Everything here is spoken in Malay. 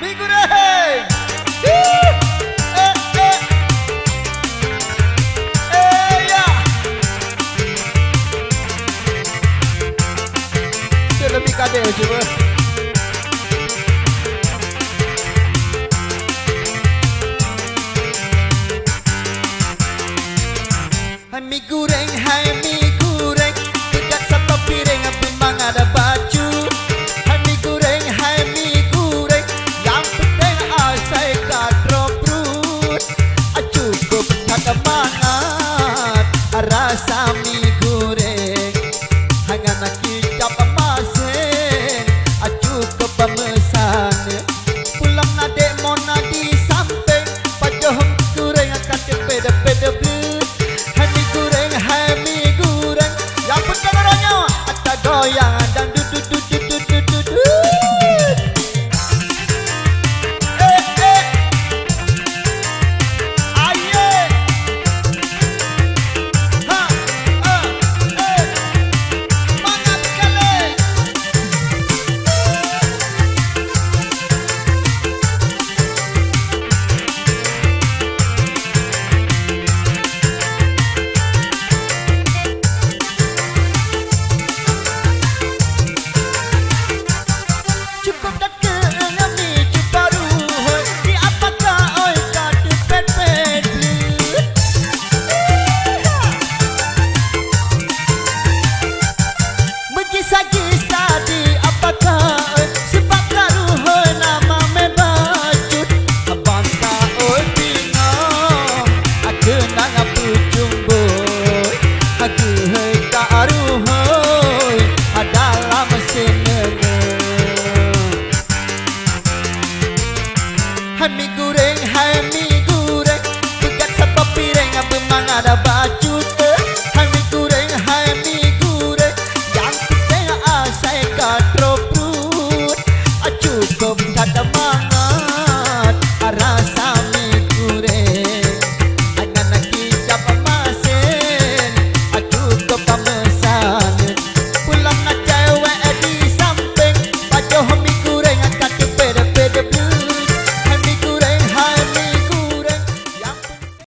mie goreng. Ya. Lebih kade coba. Hai mie goreng, dekat satu piring memang ada baju. Hai mie goreng, yang penting saya kadrop perut. Cukup tak semangat rasa mie goreng. Hanya nak kicap masin, cukup pemesan. Pulang nadek mau nadi samping, pajoh goreng akan pede-pede beli. Hai mie goreng, yang penting orangnya ada goyang dan duduk. Aye, semangat sekali. Cukup dah kena mie baru, hoi. Di apakah oi kadu pet-pet blut. Mengisah-kisah di apakah oi, sebab baru hoi nama mebacut. Bangsa oi bingung, aku nak ngapucung boy. Aku hoi karu hoi, dalam mesin. Hai mie